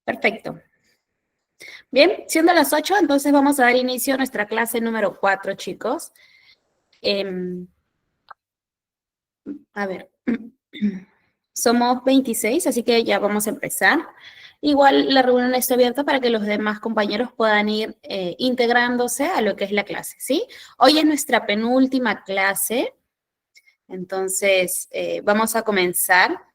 Perfecto. Bien, siendo las 8, entonces vamos a dar inicio a nuestra clase número 4, chicos. A ver, somos 26, así que ya vamos a empezar. Igual la reunión está abierta para que los demás compañeros puedan ir integrándose a lo que es la clase, ¿sí? Hoy es nuestra penúltima clase, entonces vamos a comenzar.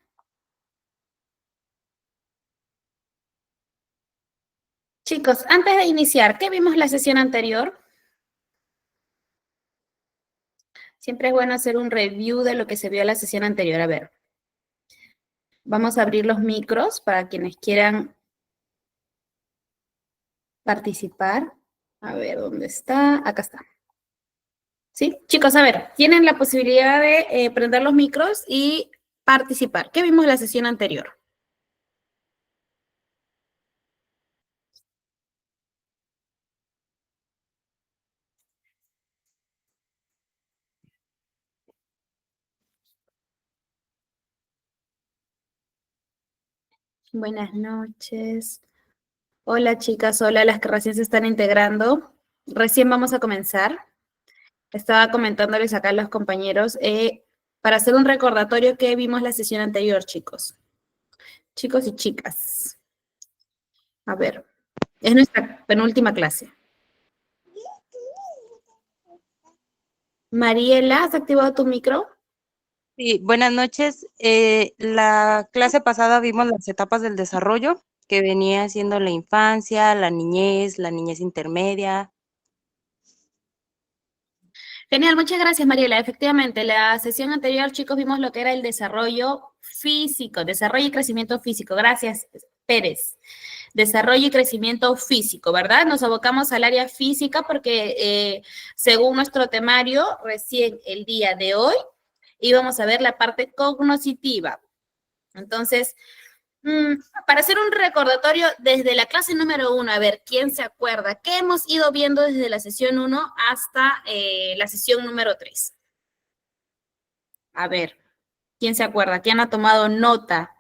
Chicos, antes de iniciar, ¿qué vimos la sesión anterior? Siempre es bueno hacer un review de lo que se vio en la sesión anterior. A ver, vamos a abrir los micros para quienes quieran participar. A ver, ¿dónde está? Acá está. ¿Sí? Chicos, a ver, tienen la posibilidad de prender los micros y participar. ¿Qué vimos en la sesión anterior? Buenas noches. Hola, chicas. Hola, las que recién se están integrando. Recién vamos a comenzar. Estaba comentándoles acá a los compañeros para hacer un recordatorio que vimos la sesión anterior, chicos. Chicos y chicas. A ver, es nuestra penúltima clase. Mariela, ¿has activado tu micro? Sí, buenas noches. La clase pasada vimos las etapas del desarrollo, que venía siendo la infancia, la niñez intermedia. Genial, muchas gracias, Mariela. Efectivamente, la sesión anterior, chicos, vimos lo que era el desarrollo físico, desarrollo y crecimiento físico. Gracias, Pérez. Desarrollo y crecimiento físico, ¿verdad? Nos abocamos al área física porque según nuestro temario, recién el día de hoy íbamos a ver la parte cognoscitiva. Entonces, para hacer un recordatorio desde la clase número 1, a ver, ¿quién se acuerda? ¿Qué hemos ido viendo desde la sesión 1 hasta la sesión número 3? A ver, ¿quién se acuerda? ¿Quién ha tomado nota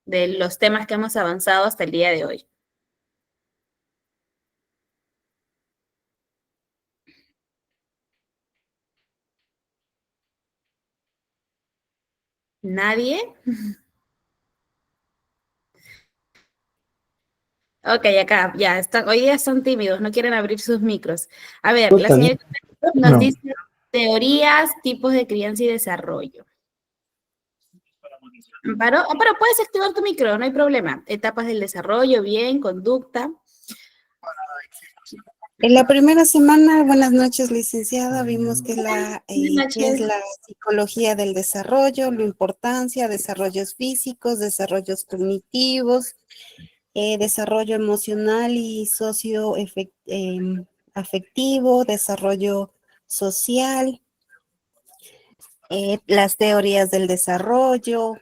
de los temas que hemos avanzado hasta el día de hoy? ¿Nadie? Ok, acá, ya, hoy día son tímidos, no quieren abrir sus micros. A ver, la señorita nos dice teorías, tipos de crianza y desarrollo. Pero puedes activar tu micro, no hay problema. Etapas del desarrollo, bien, conducta. En la primera semana, buenas noches, licenciada, vimos que qué es la psicología del desarrollo, la importancia, desarrollos físicos, desarrollos cognitivos, desarrollo emocional y afectivo, desarrollo social, las teorías del desarrollo,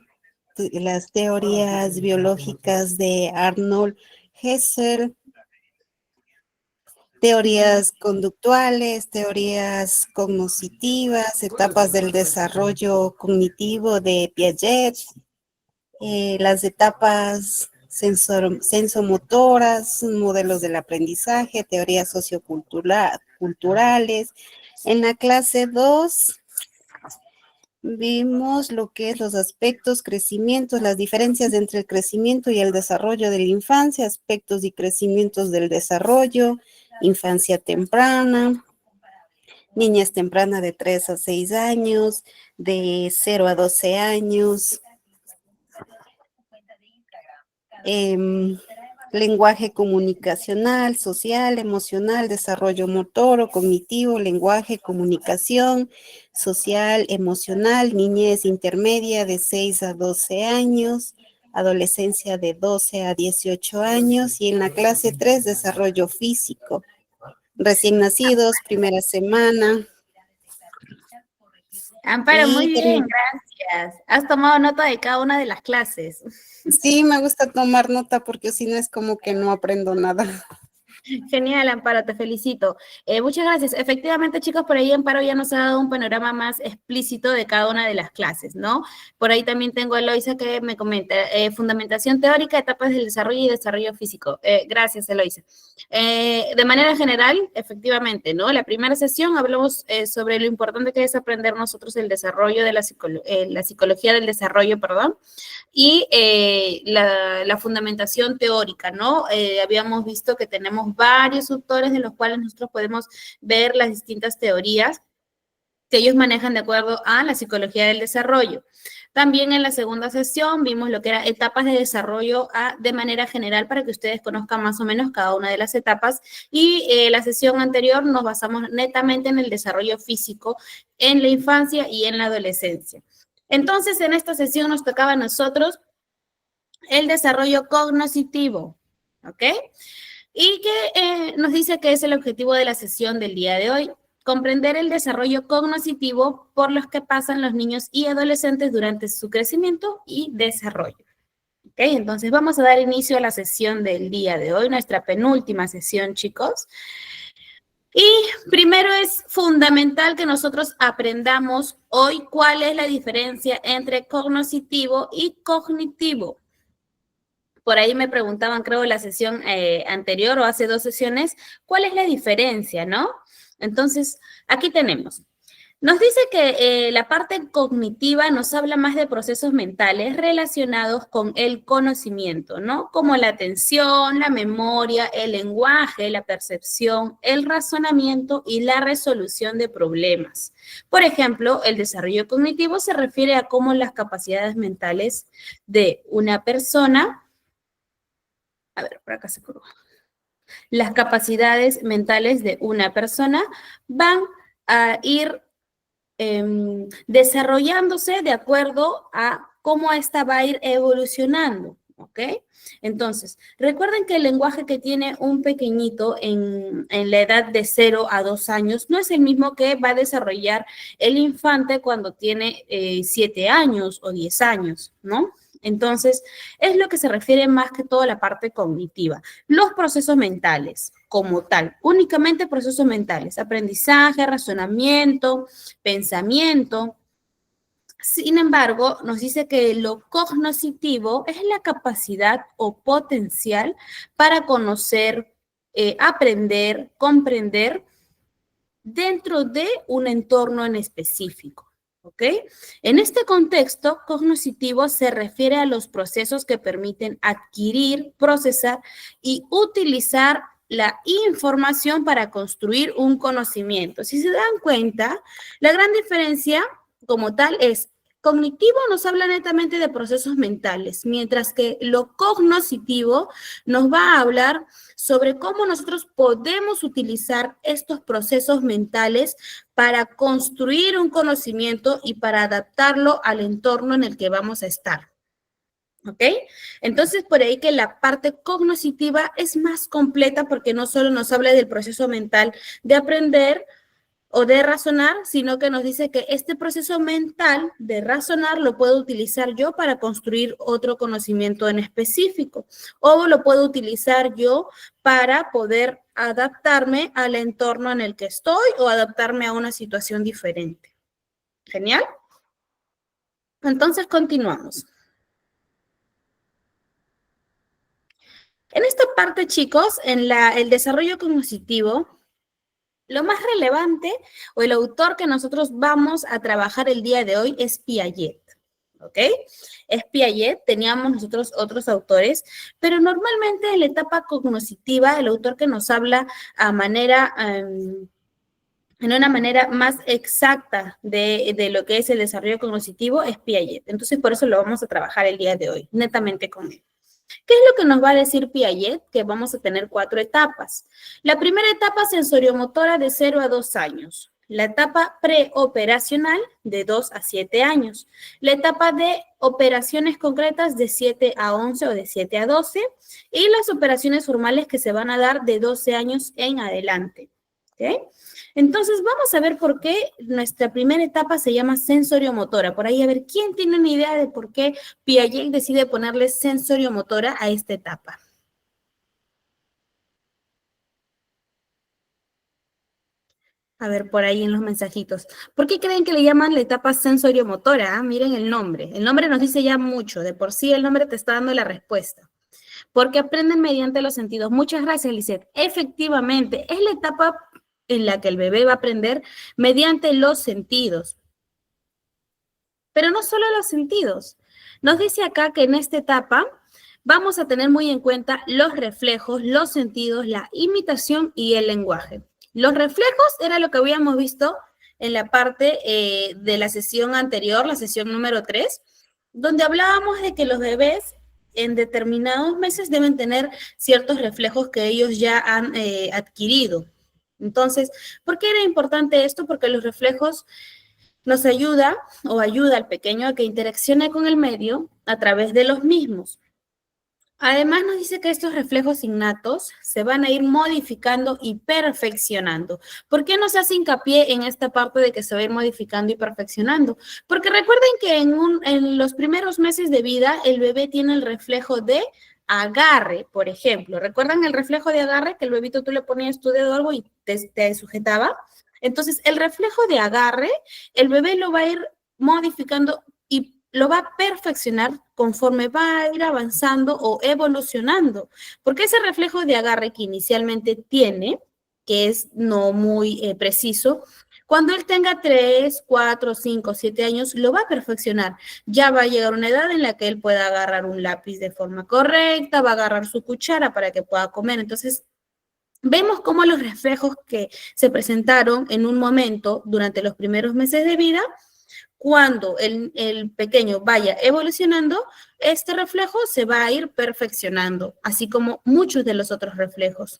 las teorías biológicas de Arnold Hessel, teorías conductuales, teorías cognitivas, etapas del desarrollo cognitivo de Piaget, las etapas sensomotoras, modelos del aprendizaje, teorías socioculturales. En la clase 2 vimos lo que es los aspectos, crecimientos, las diferencias entre el crecimiento y el desarrollo de la infancia, aspectos y crecimientos del desarrollo, infancia temprana, niñez temprana de 3 a 6 años, de 0 a 12 años, lenguaje comunicacional, social, emocional, desarrollo motor o cognitivo, lenguaje, comunicación, social, emocional, niñez intermedia de 6 a 12 años, adolescencia de 12 a 18 años y en la clase 3, desarrollo físico. Recién nacidos, primera semana. Amparo, muy bien, gracias. Has tomado nota de cada una de las clases. Sí, me gusta tomar nota porque si no es como que no aprendo nada. Genial, Amparo, te felicito. Muchas gracias. Efectivamente, chicos, por ahí Amparo ya nos ha dado un panorama más explícito de cada una de las clases, ¿no? Por ahí también tengo a Eloisa que me comenta, fundamentación teórica, etapas del desarrollo y desarrollo físico. Gracias, Eloisa. De manera general, efectivamente, ¿no? La primera sesión hablamos sobre lo importante que es aprender nosotros el desarrollo de la psicología del desarrollo, perdón, y la fundamentación teórica, ¿no? Habíamos visto que tenemos varios autores de los cuales nosotros podemos ver las distintas teorías que ellos manejan de acuerdo a la psicología del desarrollo. También en la segunda sesión vimos lo que era etapas de desarrollo de manera general para que ustedes conozcan más o menos cada una de las etapas. Y la sesión anterior nos basamos netamente en el desarrollo físico en la infancia y en la adolescencia. Entonces, en esta sesión nos tocaba a nosotros el desarrollo cognoscitivo, ¿ok? Y que nos dice que es el objetivo de la sesión del día de hoy, comprender el desarrollo cognoscitivo por los que pasan los niños y adolescentes durante su crecimiento y desarrollo. ¿Ok? Entonces vamos a dar inicio a la sesión del día de hoy, nuestra penúltima sesión, chicos. Y primero es fundamental que nosotros aprendamos hoy cuál es la diferencia entre cognoscitivo y cognitivo. Por ahí me preguntaban, creo, en la sesión anterior o hace 2 sesiones, ¿cuál es la diferencia, no? Entonces, aquí tenemos. Nos dice que la parte cognitiva nos habla más de procesos mentales relacionados con el conocimiento, ¿no? Como la atención, la memoria, el lenguaje, la percepción, el razonamiento y la resolución de problemas. Por ejemplo, el desarrollo cognitivo se refiere a cómo las capacidades mentales de una persona, a ver, por acá se curva. Las capacidades mentales de una persona van a ir desarrollándose de acuerdo a cómo ésta va a ir evolucionando, ¿ok? Entonces, recuerden que el lenguaje que tiene un pequeñito en la edad de 0 a 2 años no es el mismo que va a desarrollar el infante cuando tiene 7 años o 10 años, ¿no? Entonces, es lo que se refiere más que todo a la parte cognitiva. Los procesos mentales, como tal, únicamente procesos mentales, aprendizaje, razonamiento, pensamiento. Sin embargo, nos dice que lo cognoscitivo es la capacidad o potencial para conocer, aprender, comprender dentro de un entorno en específico. ¿Ok? En este contexto, cognoscitivo se refiere a los procesos que permiten adquirir, procesar y utilizar la información para construir un conocimiento. Si se dan cuenta, la gran diferencia como tal es cognitivo nos habla netamente de procesos mentales, mientras que lo cognoscitivo nos va a hablar sobre cómo nosotros podemos utilizar estos procesos mentales para construir un conocimiento y para adaptarlo al entorno en el que vamos a estar. ¿Ok? Entonces, por ahí que la parte cognoscitiva es más completa porque no solo nos habla del proceso mental de aprender o de razonar, sino que nos dice que este proceso mental de razonar lo puedo utilizar yo para construir otro conocimiento en específico, o lo puedo utilizar yo para poder adaptarme al entorno en el que estoy o adaptarme a una situación diferente. ¿Genial? Entonces, continuamos. En esta parte, chicos, en el desarrollo cognitivo, lo más relevante o el autor que nosotros vamos a trabajar el día de hoy es Piaget, ¿ok? Es Piaget, teníamos nosotros otros autores, pero normalmente en la etapa cognitiva, el autor que nos habla en una manera más exacta de lo que es el desarrollo cognitivo es Piaget. Entonces, por eso lo vamos a trabajar el día de hoy, netamente con él. ¿Qué es lo que nos va a decir Piaget? Que vamos a tener 4 etapas. La primera etapa sensoriomotora de 0 a 2 años. La etapa preoperacional de 2 a 7 años. La etapa de operaciones concretas de 7 a 11 o de 7 a 12. Y las operaciones formales que se van a dar de 12 años en adelante. ¿Ok? Entonces, vamos a ver por qué nuestra primera etapa se llama sensoriomotora. Por ahí, a ver, ¿quién tiene una idea de por qué Piaget decide ponerle sensoriomotora a esta etapa? A ver, por ahí en los mensajitos. ¿Por qué creen que le llaman la etapa sensoriomotora? Ah, miren el nombre. El nombre nos dice ya mucho. De por sí el nombre te está dando la respuesta. Porque aprenden mediante los sentidos. Muchas gracias, Lisette. Efectivamente, es la etapa en la que el bebé va a aprender mediante los sentidos. Pero no solo los sentidos. Nos dice acá que en esta etapa vamos a tener muy en cuenta los reflejos, los sentidos, la imitación y el lenguaje. Los reflejos era lo que habíamos visto en la parte de la sesión anterior, la sesión número 3, donde hablábamos de que los bebés en determinados meses deben tener ciertos reflejos que ellos ya han adquirido. Entonces, ¿por qué era importante esto? Porque los reflejos nos ayuda o ayuda al pequeño a que interaccione con el medio a través de los mismos. Además nos dice que estos reflejos innatos se van a ir modificando y perfeccionando. ¿Por qué nos hace hincapié en esta parte de que se va a ir modificando y perfeccionando? Porque recuerden que en los primeros meses de vida el bebé tiene el reflejo de agarre, por ejemplo. ¿Recuerdan el reflejo de agarre? Que el bebito tú le ponías tu dedo o algo y te sujetaba. Entonces, el reflejo de agarre, el bebé lo va a ir modificando y lo va a perfeccionar conforme va a ir avanzando o evolucionando. Porque ese reflejo de agarre que inicialmente tiene, que es no muy preciso, cuando él tenga 3, 4, 5, 7 años, lo va a perfeccionar. Ya va a llegar una edad en la que él pueda agarrar un lápiz de forma correcta, va a agarrar su cuchara para que pueda comer. Entonces, vemos cómo los reflejos que se presentaron en un momento durante los primeros meses de vida, cuando el pequeño vaya evolucionando, este reflejo se va a ir perfeccionando, así como muchos de los otros reflejos.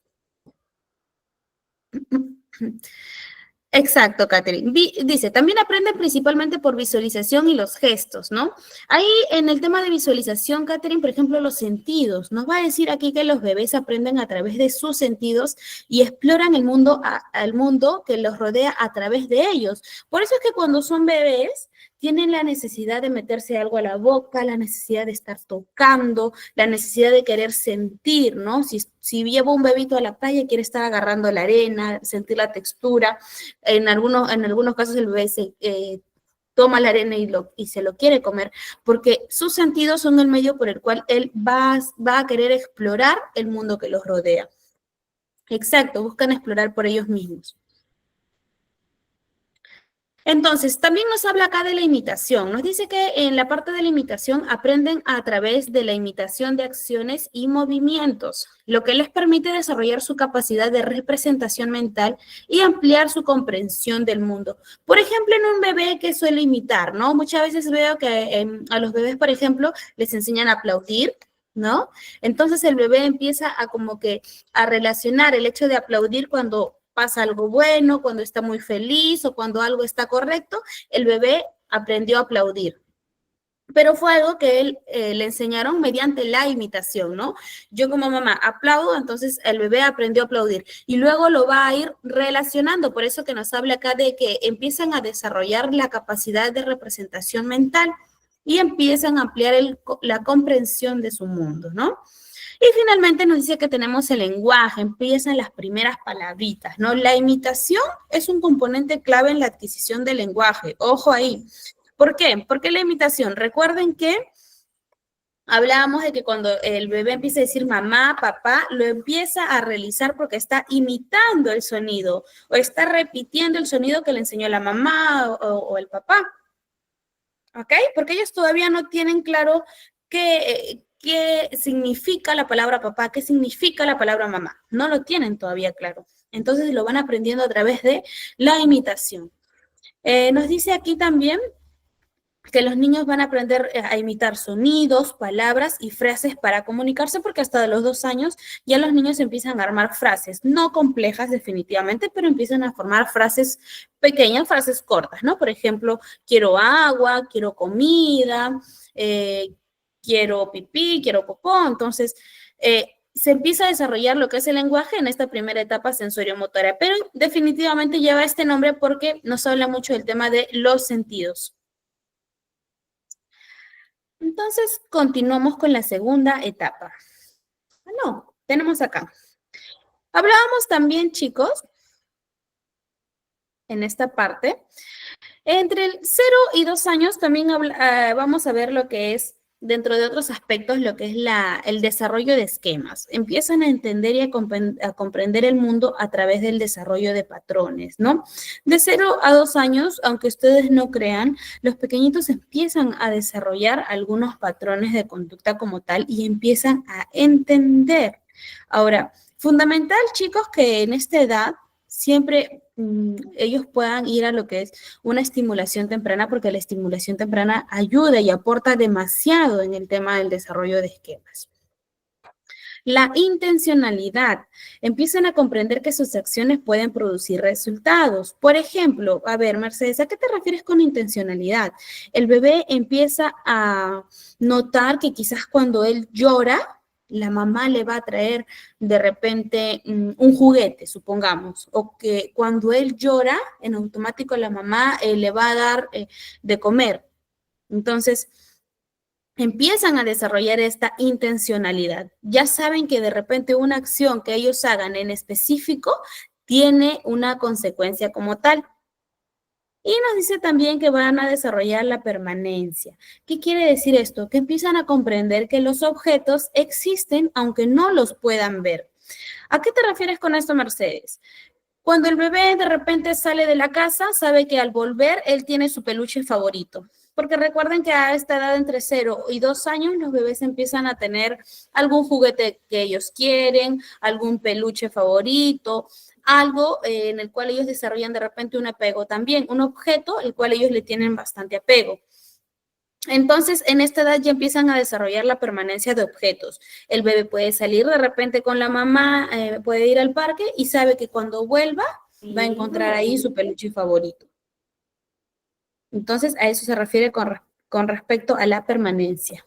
Exacto, Catherine. Dice, también aprenden principalmente por visualización y los gestos, ¿no? Ahí en el tema de visualización, Catherine, por ejemplo, los sentidos. Nos va a decir aquí que los bebés aprenden a través de sus sentidos y exploran el mundo, al mundo que los rodea a través de ellos. Por eso es que cuando son bebés, tienen la necesidad de meterse algo a la boca, la necesidad de estar tocando, la necesidad de querer sentir, ¿no? Si llevo un bebito a la playa, quiere estar agarrando la arena, sentir la textura. En algunos casos el bebé toma la arena y se lo quiere comer, porque sus sentidos son el medio por el cual él va a querer explorar el mundo que los rodea. Exacto, buscan explorar por ellos mismos. Entonces, también nos habla acá de la imitación. Nos dice que en la parte de la imitación aprenden a través de la imitación de acciones y movimientos, lo que les permite desarrollar su capacidad de representación mental y ampliar su comprensión del mundo. Por ejemplo, en un bebé que suele imitar, ¿no? Muchas veces veo que a los bebés, por ejemplo, les enseñan a aplaudir, ¿no? Entonces el bebé empieza a como que a relacionar el hecho de aplaudir cuando pasa algo bueno, cuando está muy feliz o cuando algo está correcto, el bebé aprendió a aplaudir. Pero fue algo que él le enseñaron mediante la imitación, ¿no? Yo como mamá aplaudo, entonces el bebé aprendió a aplaudir y luego lo va a ir relacionando, por eso que nos habla acá de que empiezan a desarrollar la capacidad de representación mental y empiezan a ampliar la comprensión de su mundo, ¿no? Y finalmente nos dice que tenemos el lenguaje, empiezan las primeras palabritas, ¿no? La imitación es un componente clave en la adquisición del lenguaje, ojo ahí. ¿Por qué? Porque la imitación, recuerden que hablábamos de que cuando el bebé empieza a decir mamá, papá, lo empieza a realizar porque está imitando el sonido o está repitiendo el sonido que le enseñó la mamá o el papá. ¿Ok? Porque ellos todavía no tienen claro qué significa la palabra papá, qué significa la palabra mamá. No lo tienen todavía claro. Entonces lo van aprendiendo a través de la imitación. Nos dice aquí también que los niños van a aprender a imitar sonidos, palabras y frases para comunicarse, porque hasta los 2 años ya los niños empiezan a armar frases, no complejas definitivamente, pero empiezan a formar frases pequeñas, frases cortas, ¿no? Por ejemplo, quiero agua, quiero comida, quiero pipí, quiero popó. Entonces, se empieza a desarrollar lo que es el lenguaje en esta primera etapa sensoriomotora, pero definitivamente lleva este nombre porque nos habla mucho del tema de los sentidos. Entonces, continuamos con la segunda etapa. No, tenemos acá. Hablábamos también, chicos, en esta parte. Entre el 0 y 2 años también vamos a ver lo que es, dentro de otros aspectos, lo que es el desarrollo de esquemas. Empiezan a entender y a comprender el mundo a través del desarrollo de patrones, ¿no? De 0 a 2 años, aunque ustedes no crean, los pequeñitos empiezan a desarrollar algunos patrones de conducta como tal y empiezan a entender. Ahora, fundamental, chicos, que en esta edad siempre ellos puedan ir a lo que es una estimulación temprana, porque la estimulación temprana ayuda y aporta demasiado en el tema del desarrollo de esquemas. La intencionalidad. Empiezan a comprender que sus acciones pueden producir resultados. Por ejemplo, a ver, Mercedes, ¿a qué te refieres con intencionalidad? El bebé empieza a notar que quizás cuando él llora, la mamá le va a traer de repente un juguete, supongamos, o que cuando él llora, en automático la mamá le va a dar de comer. Entonces, empiezan a desarrollar esta intencionalidad. Ya saben que de repente una acción que ellos hagan en específico tiene una consecuencia como tal. Y nos dice también que van a desarrollar la permanencia. ¿Qué quiere decir esto? Que empiezan a comprender que los objetos existen aunque no los puedan ver. ¿A qué te refieres con esto, Mercedes? Cuando el bebé de repente sale de la casa, sabe que al volver él tiene su peluche favorito. Porque recuerden que a esta edad entre 0 y 2 años los bebés empiezan a tener algún juguete que ellos quieren, algún peluche favorito, algo en el cual ellos desarrollan de repente un apego también, un objeto el cual ellos le tienen bastante apego. Entonces, en esta edad ya empiezan a desarrollar la permanencia de objetos. El bebé puede salir de repente con la mamá, puede ir al parque y sabe que cuando vuelva va a encontrar ahí su peluche favorito. Entonces, a eso se refiere con respecto a la permanencia.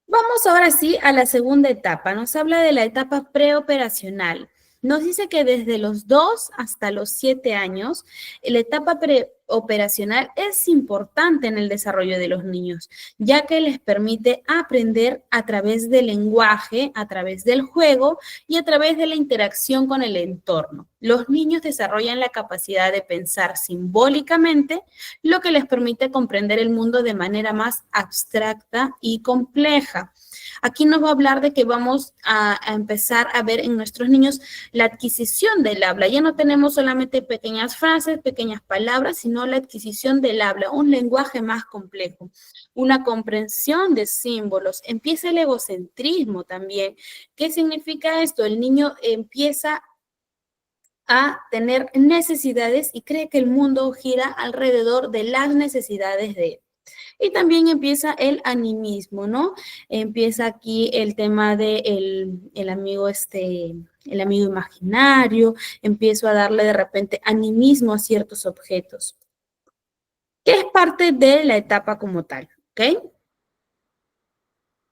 Vamos ahora sí a la segunda etapa. Nos habla de la etapa preoperacional. Nos dice que desde los 2 hasta los 7 años, la etapa preoperacional es importante en el desarrollo de los niños, ya que les permite aprender a través del lenguaje, a través del juego y a través de la interacción con el entorno. Los niños desarrollan la capacidad de pensar simbólicamente, lo que les permite comprender el mundo de manera más abstracta y compleja. Aquí nos va a hablar de que vamos a empezar a ver en nuestros niños la adquisición del habla. Ya no tenemos solamente pequeñas frases, pequeñas palabras, sino la adquisición del habla, un lenguaje más complejo, una comprensión de símbolos. Empieza el egocentrismo también. ¿Qué significa esto? El niño empieza a tener necesidades y cree que el mundo gira alrededor de las necesidades de él. Y también empieza el animismo, ¿no? Empieza aquí el tema de el amigo imaginario, empiezo a darle de repente animismo a ciertos objetos, que es parte de la etapa como tal, ¿ok?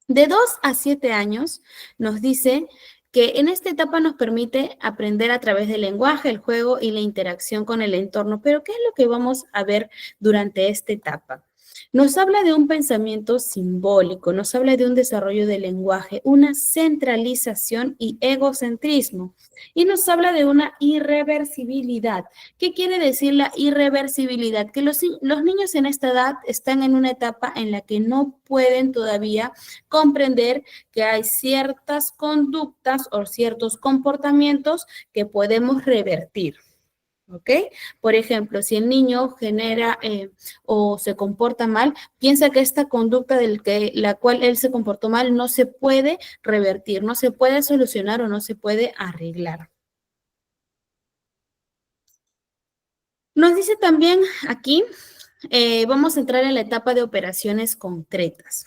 De 2 a 7 años nos dice que en esta etapa nos permite aprender a través del lenguaje, el juego y la interacción con el entorno. Pero ¿qué es lo que vamos a ver durante esta etapa? Nos habla de un pensamiento simbólico, nos habla de un desarrollo del lenguaje, una centralización y egocentrismo. Y nos habla de una irreversibilidad. ¿Qué quiere decir la irreversibilidad? Que los niños en esta edad están en una etapa en la que no pueden todavía comprender que hay ciertas conductas o ciertos comportamientos que podemos revertir. ¿Ok? Por ejemplo, si el niño genera o se comporta mal, piensa que esta conducta la cual él se comportó mal no se puede revertir, no se puede solucionar o no se puede arreglar. Nos dice también aquí, vamos a entrar en la etapa de operaciones concretas.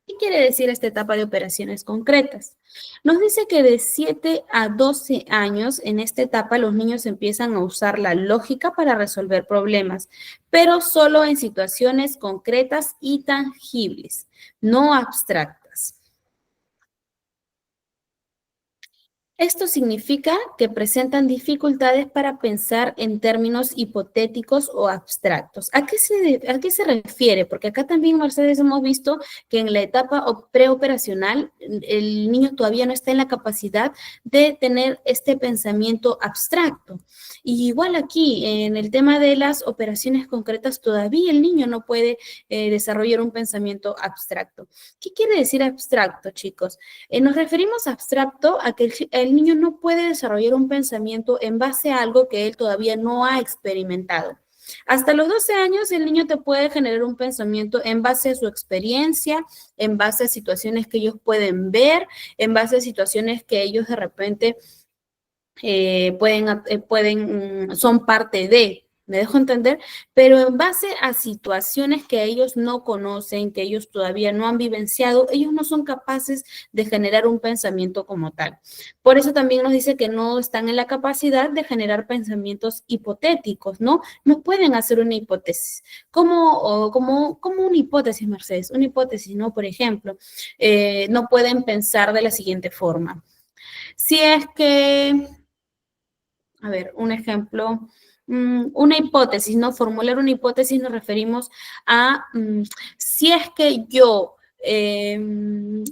¿Qué quiere decir esta etapa de operaciones concretas? Nos dice que de 7 a 12 años, en esta etapa, los niños empiezan a usar la lógica para resolver problemas, pero solo en situaciones concretas y tangibles, no abstractas. Esto significa que presentan dificultades para pensar en términos hipotéticos o abstractos. A qué se refiere? Porque acá también, Mercedes, hemos visto que en la etapa preoperacional el niño todavía no está en la capacidad de tener este pensamiento abstracto. Y igual aquí, en el tema de las operaciones concretas, todavía el niño no puede desarrollar un pensamiento abstracto. ¿Qué quiere decir abstracto, chicos? Nos referimos a abstracto a que el niño no puede desarrollar un pensamiento en base a algo que él todavía no ha experimentado. Hasta los 12 años el niño te puede generar un pensamiento en base a su experiencia, en base a situaciones que ellos pueden ver, en base a situaciones que ellos de repente son parte de, me dejo entender, pero en base a situaciones que ellos no conocen, que ellos todavía no han vivenciado, ellos no son capaces de generar un pensamiento como tal. Por eso también nos dice que no están en la capacidad de generar pensamientos hipotéticos, ¿no? No pueden hacer una hipótesis. Como una hipótesis, Mercedes? Una hipótesis, ¿no? Por ejemplo, no pueden pensar de la siguiente forma. Si es que a ver, un ejemplo, una hipótesis, ¿no? Formular una hipótesis nos referimos a si es que yo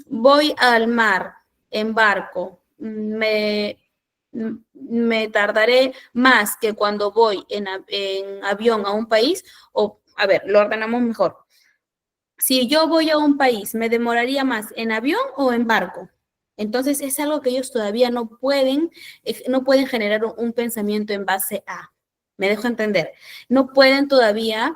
voy al mar en barco, me tardaré más que cuando voy en avión a un país, o, a ver, lo ordenamos mejor. Si yo voy a un país, ¿me demoraría más en avión o en barco? Entonces es algo que ellos todavía no pueden generar un pensamiento en base a. Me dejo entender. No pueden todavía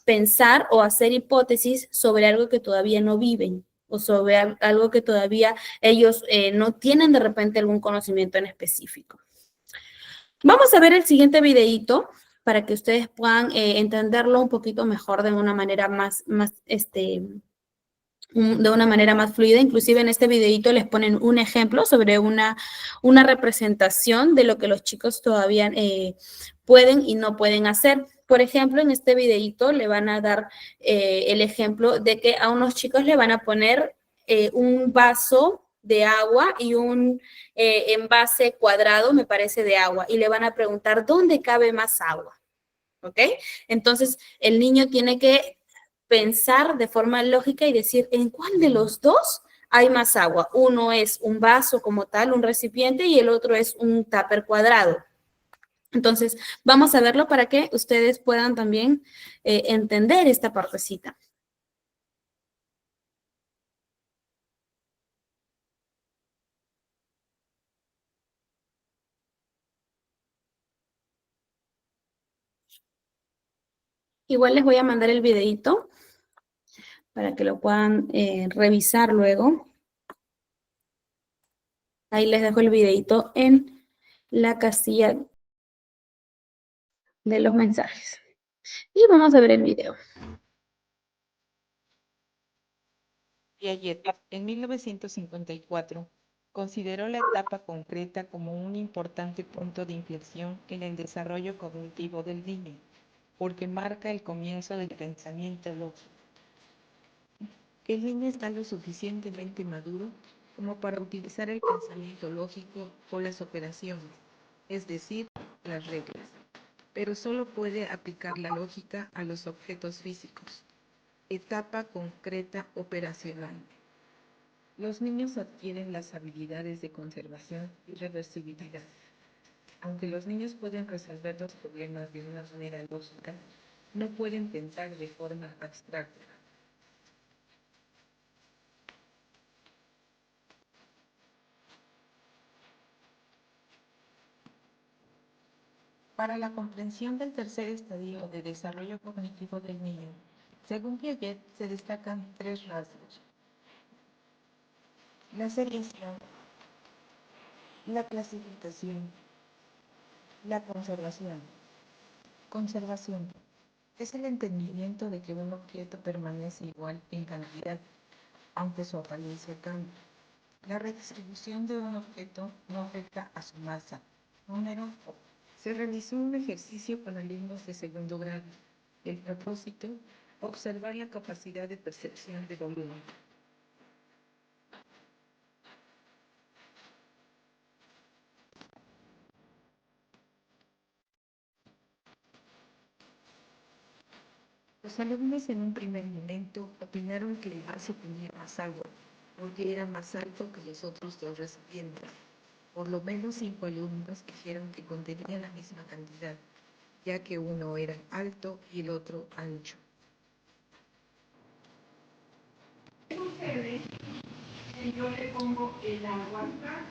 pensar o hacer hipótesis sobre algo que todavía no viven o sobre algo que todavía ellos no tienen de repente algún conocimiento en específico. Vamos a ver el siguiente videíto para que ustedes puedan entenderlo un poquito mejor de una manera de una manera más fluida. Inclusive en este videito les ponen un ejemplo sobre una representación de lo que los chicos todavía pueden y no pueden hacer. Por ejemplo, en este videito le van a dar el ejemplo de que a unos chicos le van a poner un vaso de agua y un envase cuadrado, me parece, de agua, y le van a preguntar, ¿dónde cabe más agua? ¿Ok? Entonces, el niño tiene que pensar de forma lógica y decir, ¿en cuál de los dos hay más agua? Uno es un vaso como tal, un recipiente, y el otro es un tupper cuadrado. Entonces, vamos a verlo para que ustedes puedan también entender esta partecita. Igual les voy a mandar el videito para que lo puedan revisar luego. Ahí les dejo el videito en la casilla de los mensajes. Y vamos a ver el video. Piaget, en 1954, consideró la etapa concreta como un importante punto de inflexión en el desarrollo cognitivo del niño, porque marca el comienzo del pensamiento lógico. El niño está lo suficientemente maduro como para utilizar el pensamiento lógico o las operaciones, es decir, las reglas, pero solo puede aplicar la lógica a los objetos físicos. Etapa concreta operacional. Los niños adquieren las habilidades de conservación y reversibilidad. Aunque los niños pueden resolver los problemas de una manera lógica, no pueden pensar de forma abstracta. Para la comprensión del tercer estadio de desarrollo cognitivo del niño, según Piaget, se destacan tres rasgos: la seriación, la clasificación, la conservación. Conservación es el entendimiento de que un objeto permanece igual en cantidad, aunque su apariencia cambie. La redistribución de un objeto no afecta a su masa, número. Se realizó un ejercicio con alumnos de segundo grado. El propósito, observar la capacidad de percepción de volumen. Los alumnos en un primer momento opinaron que el vaso tenía más agua, porque era más alto que los otros dos recipientes. Por lo menos 5 alumnos dijeron que contenía la misma cantidad, ya que uno era alto y el otro ancho. Si yo le pongo el agua acá,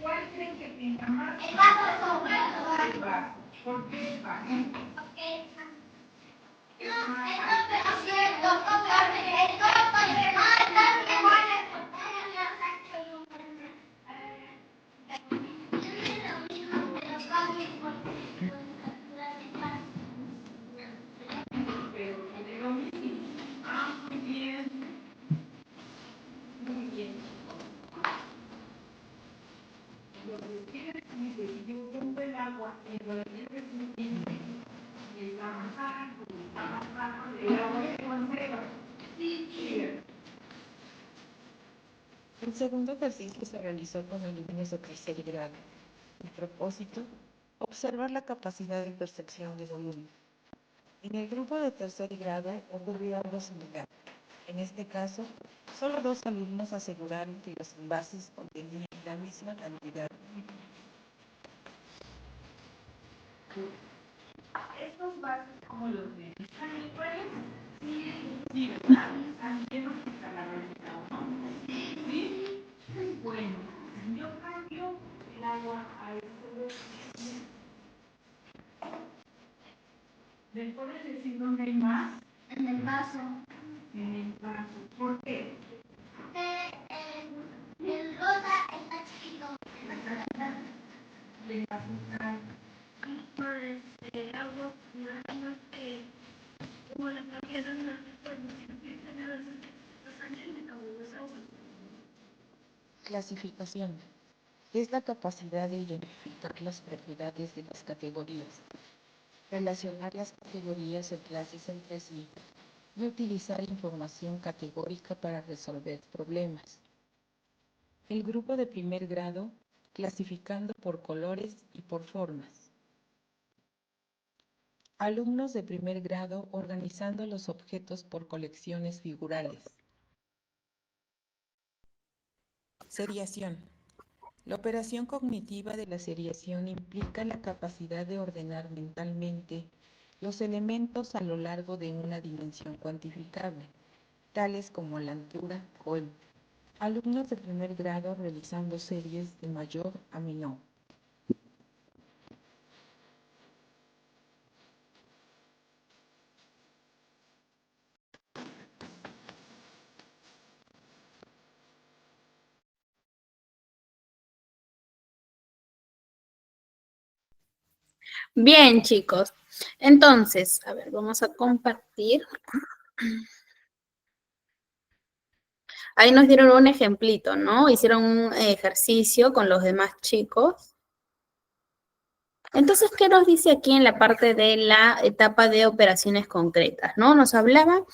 ¿cuál creen que tenga más? El vaso. El vaso. ¿Por qué el vaso? Muy bien. Muy bien. Lo que quiere decir que si yo pongo el agua en el recipiente y está más alto, el agua se conserva. Sí. El segundo ejercicio se realizó con alumnos de tercer grado. El propósito, observar la capacidad de percepción del volumen. En el grupo de tercer grado ocurrió algo similar. En este caso, solo 2 alumnos aseguraron que los envases contenían la misma cantidad. Estos vasos como los de están iguales, sí, ¿verdad? Están llenos de calaverita, ¿no? Sí. Bueno, yo cambio el agua a este. ¿Me puedes decir dónde hay más? En el vaso. En el vaso. ¿Por qué? El rosa está chiquito. El azúcar. Pues el agua, imagino que como la cambiaron las clasificación. Es la capacidad de identificar las propiedades de las categorías, relacionar las categorías de clases entre sí y utilizar información categórica para resolver problemas. El grupo de primer grado, clasificando por colores y por formas. Alumnos de primer grado organizando los objetos por colecciones figurales. Seriación. La operación cognitiva de la seriación implica la capacidad de ordenar mentalmente los elementos a lo largo de una dimensión cuantificable, tales como la altura o el. Alumnos de primer grado realizando series de mayor a menor. Bien, chicos. Entonces, a ver, vamos a compartir. Ahí nos dieron un ejemplito, ¿no? Hicieron un ejercicio con los demás chicos. Entonces, ¿qué nos dice aquí en la parte de la etapa de operaciones concretas, ¿no? Nos hablaba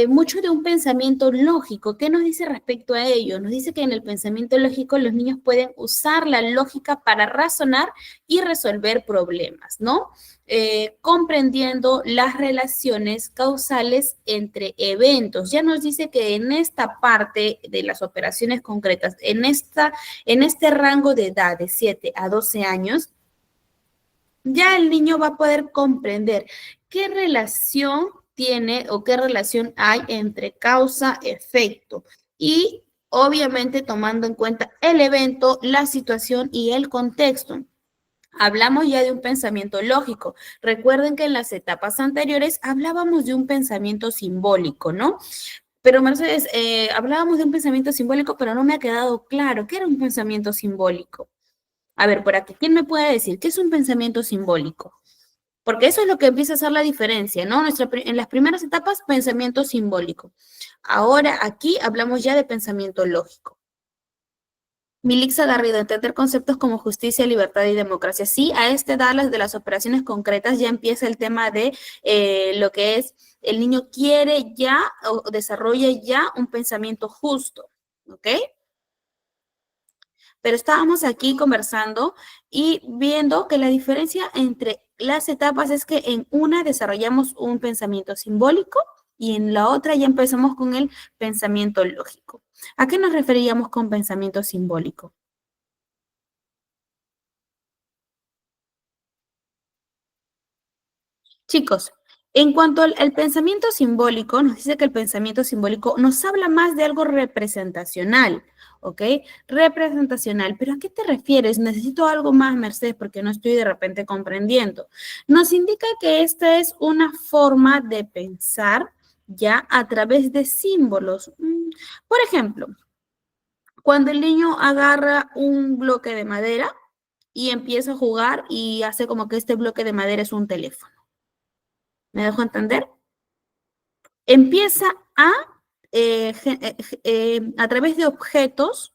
mucho de un pensamiento lógico. ¿Qué nos dice respecto a ello? Nos dice que en el pensamiento lógico los niños pueden usar la lógica para razonar y resolver problemas, ¿no? Comprendiendo las relaciones causales entre eventos. Ya nos dice que en esta parte de las operaciones concretas, en este rango de edad de 7 a 12 años, ya el niño va a poder comprender qué relación tiene o qué relación hay entre causa-efecto y obviamente tomando en cuenta el evento, la situación y el contexto. Hablamos ya de un pensamiento lógico. Recuerden que en las etapas anteriores hablábamos de un pensamiento simbólico, ¿no? Pero Mercedes, hablábamos de un pensamiento simbólico, pero no me ha quedado claro. ¿Qué era un pensamiento simbólico? A ver, por aquí, ¿quién me puede decir qué es un pensamiento simbólico? Porque eso es lo que empieza a hacer la diferencia, ¿no? En las primeras etapas, pensamiento simbólico. Ahora aquí hablamos ya de pensamiento lógico. Milixa Garrido, entender conceptos como justicia, libertad y democracia. Sí, a esta edad de las operaciones concretas ya empieza el tema de lo que es el niño quiere ya o desarrolla ya un pensamiento justo, ¿ok? Pero estábamos aquí conversando y viendo que la diferencia entre las etapas es que en una desarrollamos un pensamiento simbólico y en la otra ya empezamos con el pensamiento lógico. ¿A qué nos referíamos con pensamiento simbólico? Chicos, en cuanto al pensamiento simbólico, nos dice que el pensamiento simbólico nos habla más de algo representacional, ¿ok? Representacional, pero ¿a qué te refieres? Necesito algo más, Mercedes, porque no estoy de repente comprendiendo. Nos indica que esta es una forma de pensar ya a través de símbolos. Por ejemplo, cuando el niño agarra un bloque de madera y empieza a jugar y hace como que este bloque de madera es un teléfono. ¿Me dejo entender? Empieza a través de objetos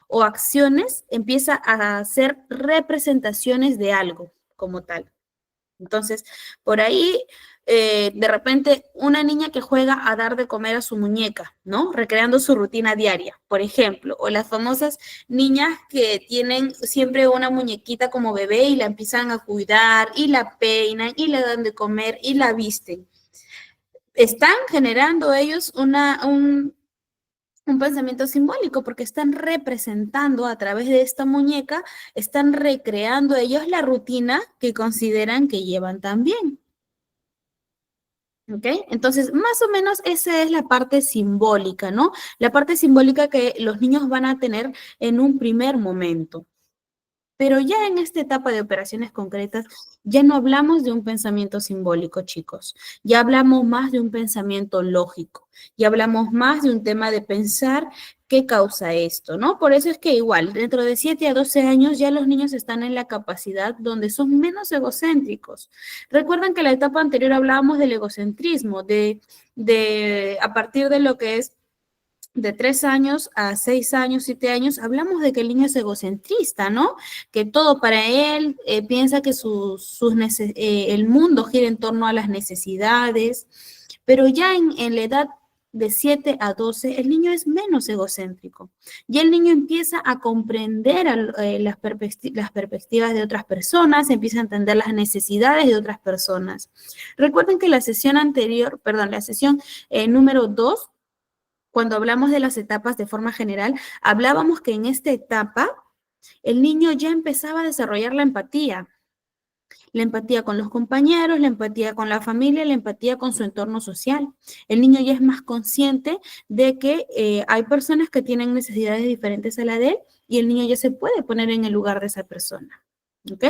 o acciones, empieza a hacer representaciones de algo como tal. Entonces, por ahí, de repente, una niña que juega a dar de comer a su muñeca, ¿no? Recreando su rutina diaria, por ejemplo, o las famosas niñas que tienen siempre una muñequita como bebé y la empiezan a cuidar y la peinan y le dan de comer y la visten. Están generando ellos un pensamiento simbólico porque están representando a través de esta muñeca, están recreando ellos la rutina que consideran que llevan también. ¿Ok? Entonces, más o menos esa es la parte simbólica, ¿no? La parte simbólica que los niños van a tener en un primer momento. Pero ya en esta etapa de operaciones concretas, ya no hablamos de un pensamiento simbólico, chicos. Ya hablamos más de un pensamiento lógico. Ya hablamos más de un tema de pensar qué causa esto, ¿no? Por eso es que igual, dentro de 7 a 12 años, ya los niños están en la capacidad donde son menos egocéntricos. Recuerdan que en la etapa anterior hablábamos del egocentrismo, a partir de lo que es de 3 años a 6 años, 7 años, hablamos de que el niño es egocentrista, ¿no? Que todo para él, piensa que el mundo gira en torno a las necesidades, pero ya en la edad de 7 a 12, el niño es menos egocéntrico. Y el niño empieza a comprender las perspectivas de otras personas, empieza a entender las necesidades de otras personas. Recuerden que la sesión anterior, perdón, la sesión número 2, cuando hablamos de las etapas de forma general, hablábamos que en esta etapa el niño ya empezaba a desarrollar la empatía con los compañeros, la empatía con la familia, la empatía con su entorno social. El niño ya es más consciente de que hay personas que tienen necesidades diferentes a la de él y el niño ya se puede poner en el lugar de esa persona. ¿Ok?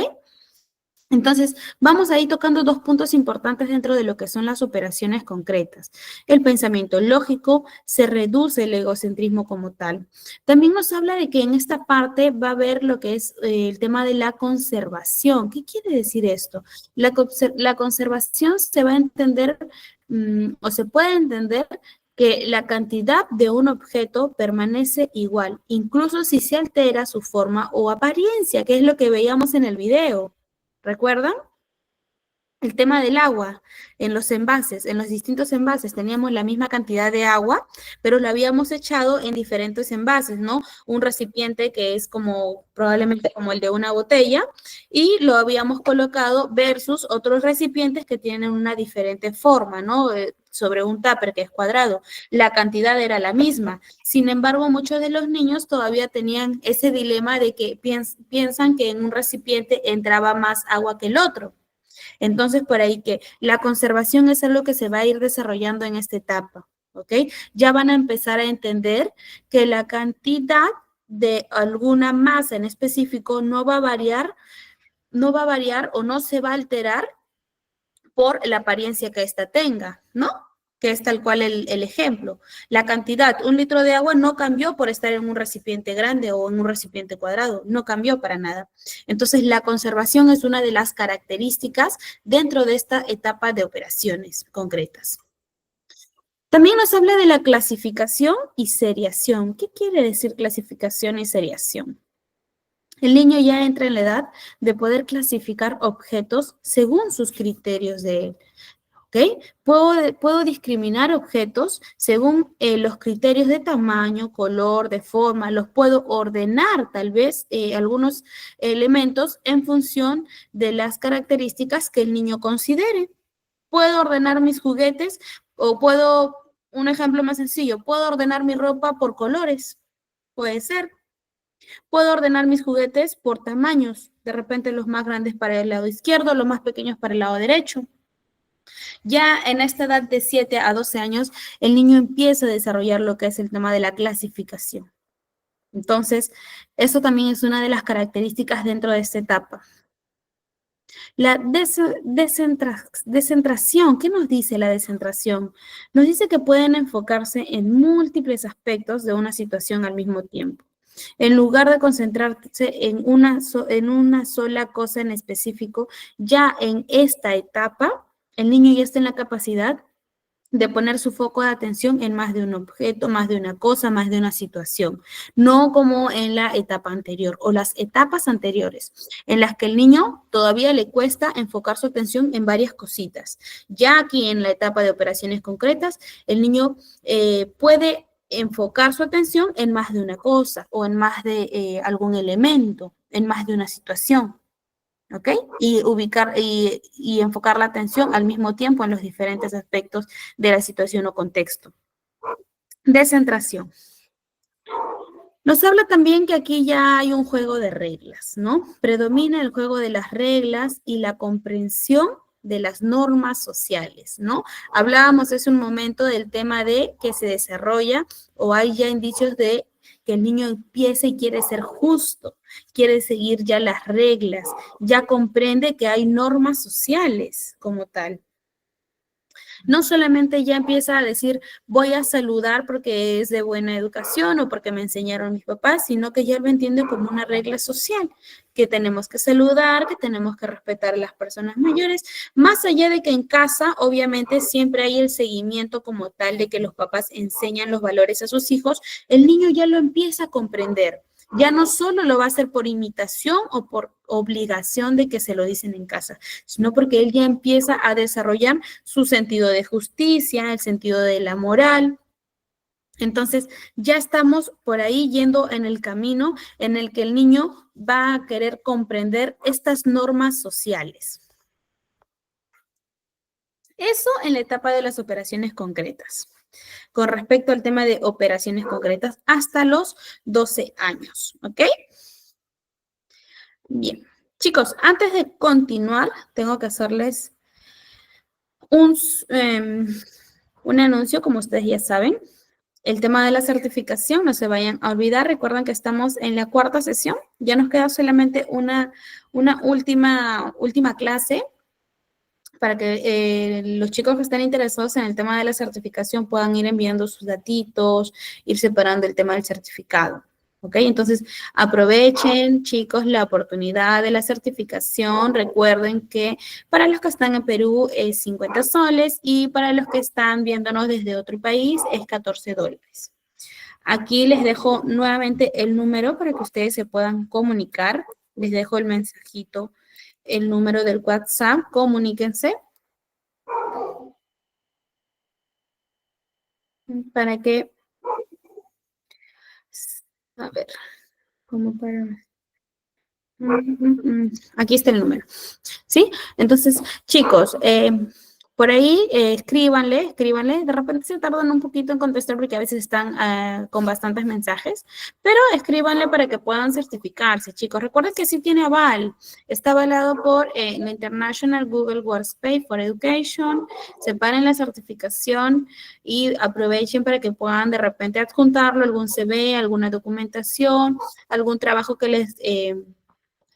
Entonces, vamos a ir tocando 2 puntos importantes dentro de lo que son las operaciones concretas. El pensamiento lógico, se reduce el egocentrismo como tal. También nos habla de que en esta parte va a haber lo que es el tema de la conservación. ¿Qué quiere decir esto? La conservación se va a entender o se puede entender que la cantidad de un objeto permanece igual, incluso si se altera su forma o apariencia, que es lo que veíamos en el video. ¿Recuerdan? El tema del agua en los envases, en los distintos envases teníamos la misma cantidad de agua, pero la habíamos echado en diferentes envases, ¿no? Un recipiente que es como probablemente como el de una botella y lo habíamos colocado versus otros recipientes que tienen una diferente forma, ¿no? Sobre un tupper que es cuadrado. La cantidad era la misma. Sin embargo, muchos de los niños todavía tenían ese dilema de que piensan que en un recipiente entraba más agua que el otro. Entonces, por ahí que la conservación es algo que se va a ir desarrollando en esta etapa, ¿ok? Ya van a empezar a entender que la cantidad de alguna masa en específico no va a variar o no se va a alterar por la apariencia que ésta tenga, ¿no? Que es tal cual el ejemplo. La cantidad, 1 litro de agua no cambió por estar en un recipiente grande o en un recipiente cuadrado, no cambió para nada. Entonces, la conservación es una de las características dentro de esta etapa de operaciones concretas. También nos habla de la clasificación y seriación. ¿Qué quiere decir clasificación y seriación? El niño ya entra en la edad de poder clasificar objetos según sus criterios de él. ¿ok? Puedo discriminar objetos según los criterios de tamaño, color, de forma, los puedo ordenar tal vez algunos elementos en función de las características que el niño considere. Puedo ordenar mis juguetes o un ejemplo más sencillo, puedo ordenar mi ropa por colores, puede ser. Puedo ordenar mis juguetes por tamaños, de repente los más grandes para el lado izquierdo, los más pequeños para el lado derecho. Ya en esta edad de 7 a 12 años, el niño empieza a desarrollar lo que es el tema de la clasificación. Entonces, eso también es una de las características dentro de esta etapa. La descentración, ¿qué nos dice la descentración? Nos dice que pueden enfocarse en múltiples aspectos de una situación al mismo tiempo. En lugar de concentrarse en una sola cosa en específico, ya en esta etapa, el niño ya está en la capacidad de poner su foco de atención en más de un objeto, más de una cosa, más de una situación. No como en la etapa anterior o las etapas anteriores, en las que el niño todavía le cuesta enfocar su atención en varias cositas. Ya aquí en la etapa de operaciones concretas, el niño puede enfocar su atención en más de una cosa o en más de algún elemento, en más de una situación. ¿Ok? Y ubicar y enfocar la atención al mismo tiempo en los diferentes aspectos de la situación o contexto. Descentración. Nos habla también que aquí ya hay un juego de reglas, ¿no? Predomina el juego de las reglas y la comprensión de las normas sociales, ¿no? Hablábamos hace un momento del tema de que se desarrolla o hay ya indicios de que el niño empieza y quiere ser justo, quiere seguir ya las reglas, ya comprende que hay normas sociales como tal. No solamente ya empieza a decir, voy a saludar porque es de buena educación o porque me enseñaron mis papás, sino que ya lo entiende como una regla social, que tenemos que saludar, que tenemos que respetar a las personas mayores, más allá de que en casa, obviamente, siempre hay el seguimiento como tal de que los papás enseñan los valores a sus hijos, el niño ya lo empieza a comprender. Ya no solo lo va a hacer por imitación o por obligación de que se lo dicen en casa, sino porque él ya empieza a desarrollar su sentido de justicia, el sentido de la moral. Entonces, ya estamos por ahí yendo en el camino en el que el niño va a querer comprender estas normas sociales. Eso en la etapa de las operaciones concretas. Con respecto al tema de operaciones concretas hasta los 12 años, ¿ok? Bien, chicos, antes de continuar, tengo que hacerles un anuncio, como ustedes ya saben. El tema de la certificación, no se vayan a olvidar. Recuerden que estamos en la 4ª sesión. Ya nos queda solamente una última clase para que los chicos que están interesados en el tema de la certificación puedan ir enviando sus datitos, ir separando el tema del certificado. ¿Ok? Entonces, aprovechen, chicos, la oportunidad de la certificación. Recuerden que para los que están en Perú es 50 soles y para los que están viéndonos desde otro país es 14 dólares. Aquí les dejo nuevamente el número para que ustedes se puedan comunicar. Les dejo el mensajito, el número del WhatsApp. Comuníquense para que, a ver, ¿cómo para? Aquí está el número, ¿sí? Entonces, chicos, por ahí escríbanle, de repente se tardan un poquito en contestar porque a veces están con bastantes mensajes, pero escríbanle para que puedan certificarse, chicos. Recuerden que sí tiene aval, está avalado por la International Google Workspace for Education. Separen la certificación y aprovechen para que puedan de repente adjuntarlo, algún CV, alguna documentación, algún trabajo que les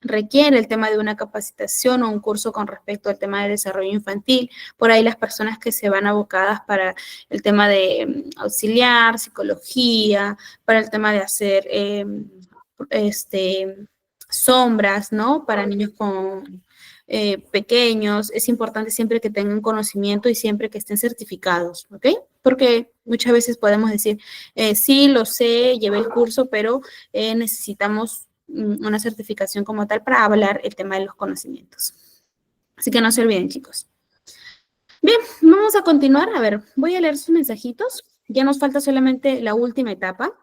requiere el tema de una capacitación o un curso con respecto al tema de desarrollo infantil. Por ahí las personas que se van abocadas para el tema de auxiliar, psicología, para el tema de hacer sombras, ¿no? Para niños pequeños, es importante siempre que tengan conocimiento y siempre que estén certificados, ¿ok? Porque muchas veces podemos decir, sí, lo sé, llevé el curso, pero necesitamos una certificación como tal para avalar el tema de los conocimientos. Así que no se olviden, chicos. Bien, vamos a continuar. A ver, voy a leer sus mensajitos. Ya nos falta solamente la última etapa.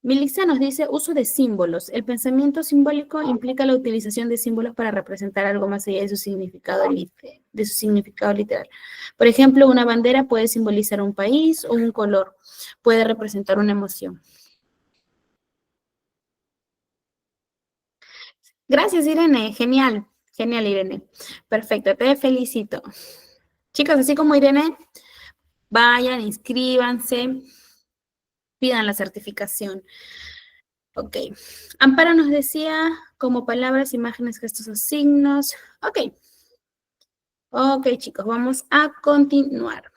Melissa nos dice uso de símbolos. El pensamiento simbólico implica la utilización de símbolos para representar algo más allá de su significado, literal. Por ejemplo, una bandera puede simbolizar un país o un color. Puede representar una emoción. Gracias, Irene. Genial. Genial, Irene. Perfecto, te felicito. Chicos, así como Irene, vayan, inscríbanse, pidan la certificación. Ok. Amparo nos decía como palabras, imágenes, gestos o signos. Ok. Ok, chicos, vamos a continuar.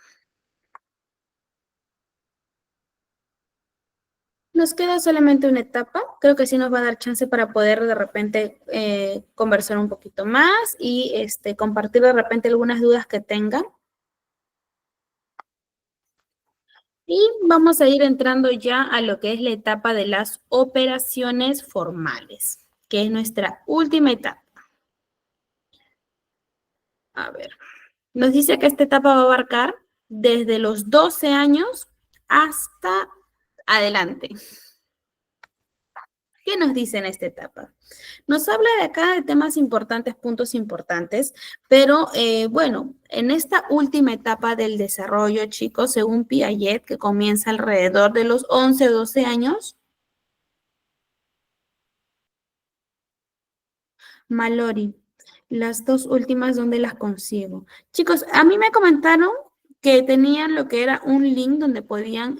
Nos queda solamente una etapa. Creo que sí nos va a dar chance para poder de repente conversar un poquito más y compartir de repente algunas dudas que tengan. Y vamos a ir entrando ya a lo que es la etapa de las operaciones formales, que es nuestra última etapa. A ver, nos dice que esta etapa va a abarcar desde los 12 años hasta adelante. ¿Qué nos dice en esta etapa? Nos habla de acá de temas importantes, puntos importantes, pero bueno, en esta última etapa del desarrollo, chicos, según Piaget, que comienza alrededor de los 11 o 12 años, Mallory, las dos últimas, ¿dónde las consigo? Chicos, a mí me comentaron que tenían lo que era un link donde podían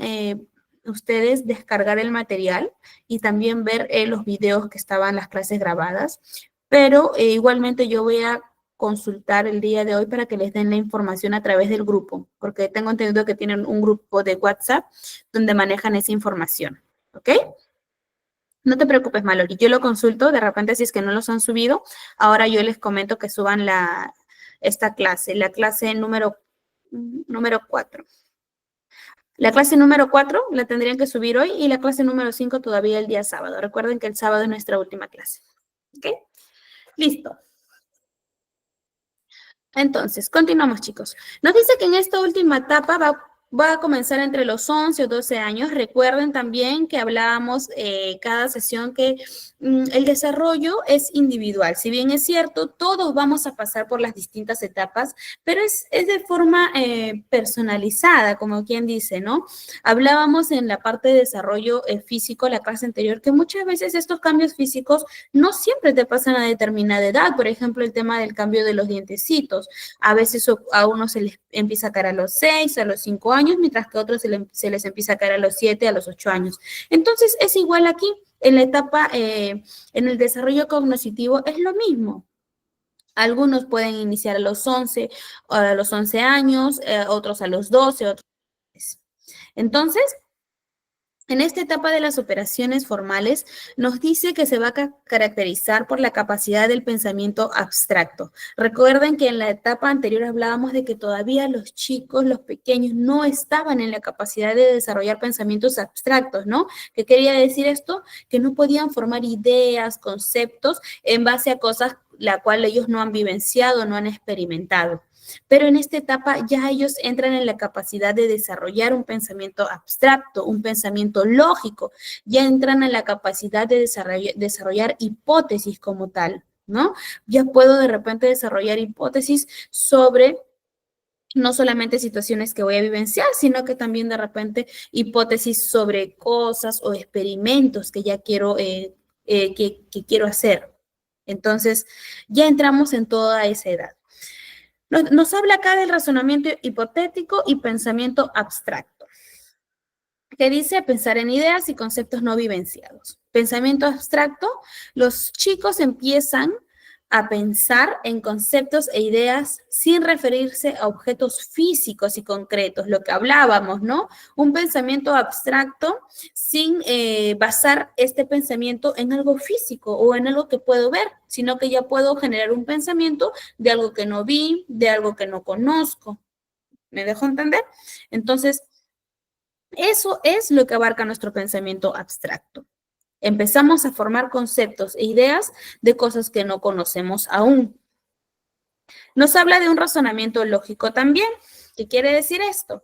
ustedes descargar el material y también ver los videos que estaban las clases grabadas, pero igualmente yo voy a consultar el día de hoy para que les den la información a través del grupo, porque tengo entendido que tienen un grupo de WhatsApp donde manejan esa información, ¿ok? No te preocupes, Mallory, yo lo consulto, de repente si es que no los han subido, ahora yo les comento que suban esta clase, la clase número 4. La clase número 4 la tendrían que subir hoy y la clase número 5 todavía el día sábado. Recuerden que el sábado es nuestra última clase. ¿Ok? Listo. Entonces, continuamos, chicos. Nos dice que en esta última etapa va a comenzar entre los 11 o 12 años. Recuerden también que hablábamos cada sesión que el desarrollo es individual. Si bien es cierto, todos vamos a pasar por las distintas etapas, pero es de forma personalizada, como quien dice, ¿no? Hablábamos en la parte de desarrollo físico, la clase anterior, que muchas veces estos cambios físicos no siempre te pasan a determinada edad. Por ejemplo, el tema del cambio de los dientecitos. A veces a uno se les empieza a caer a los 6, a los 5 años, mientras que a otros se les empieza a caer a los 7, a los 8 años. Entonces, es igual aquí, en la etapa, en el desarrollo cognitivo, es lo mismo. Algunos pueden iniciar a los 11 años, otros a los 12, otros a los 10. Entonces, en esta etapa de las operaciones formales, nos dice que se va a caracterizar por la capacidad del pensamiento abstracto. Recuerden que en la etapa anterior hablábamos de que todavía los chicos, los pequeños, no estaban en la capacidad de desarrollar pensamientos abstractos, ¿no? ¿Qué quería decir esto? Que no podían formar ideas, conceptos en base a cosas la cual ellos no han vivenciado, no han experimentado. Pero en esta etapa ya ellos entran en la capacidad de desarrollar un pensamiento abstracto, un pensamiento lógico, ya entran en la capacidad de desarrollar hipótesis como tal, ¿no? Ya puedo de repente desarrollar hipótesis sobre no solamente situaciones que voy a vivenciar, sino que también de repente hipótesis sobre cosas o experimentos que ya quiero, que quiero hacer. Entonces, ya entramos en toda esa edad. Nos habla acá del razonamiento hipotético y pensamiento abstracto, que dice pensar en ideas y conceptos no vivenciados. Pensamiento abstracto, los chicos empiezan a pensar en conceptos e ideas sin referirse a objetos físicos y concretos, lo que hablábamos, ¿no? Un pensamiento abstracto sin basar este pensamiento en algo físico o en algo que puedo ver, sino que ya puedo generar un pensamiento de algo que no vi, de algo que no conozco. ¿Me dejo entender? Entonces, eso es lo que abarca nuestro pensamiento abstracto. Empezamos a formar conceptos e ideas de cosas que no conocemos aún. Nos habla de un razonamiento lógico también. ¿Qué quiere decir esto?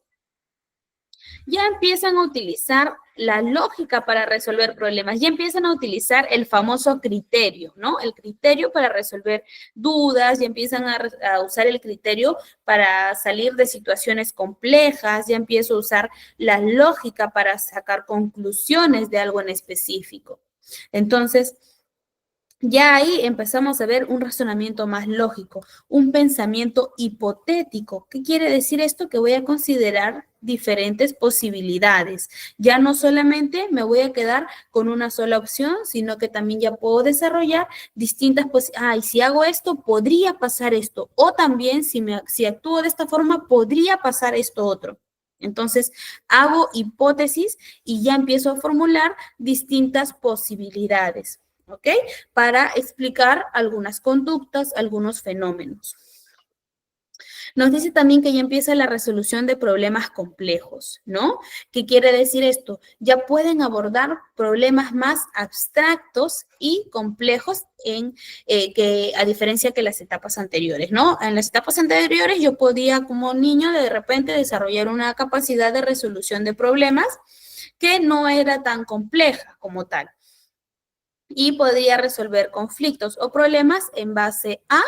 Ya empiezan a utilizar la lógica para resolver problemas, ya empiezan a utilizar el famoso criterio, ¿no? El criterio para resolver dudas, ya empiezan a usar el criterio para salir de situaciones complejas, ya empiezo a usar la lógica para sacar conclusiones de algo en específico. Entonces, ya ahí empezamos a ver un razonamiento más lógico, un pensamiento hipotético. ¿Qué quiere decir esto? Que voy a considerar diferentes posibilidades. Ya no solamente me voy a quedar con una sola opción, sino que también ya puedo desarrollar distintas posibilidades. Y si hago esto, podría pasar esto. O también, si actúo de esta forma, podría pasar esto otro. Entonces, hago hipótesis y ya empiezo a formular distintas posibilidades. ¿Ok? Para explicar algunas conductas, algunos fenómenos. Nos dice también que ya empieza la resolución de problemas complejos, ¿no? ¿Qué quiere decir esto? Ya pueden abordar problemas más abstractos y complejos que a diferencia que las etapas anteriores, ¿no? En las etapas anteriores yo podía como niño de repente desarrollar una capacidad de resolución de problemas que no era tan compleja como tal. Y podría resolver conflictos o problemas en base a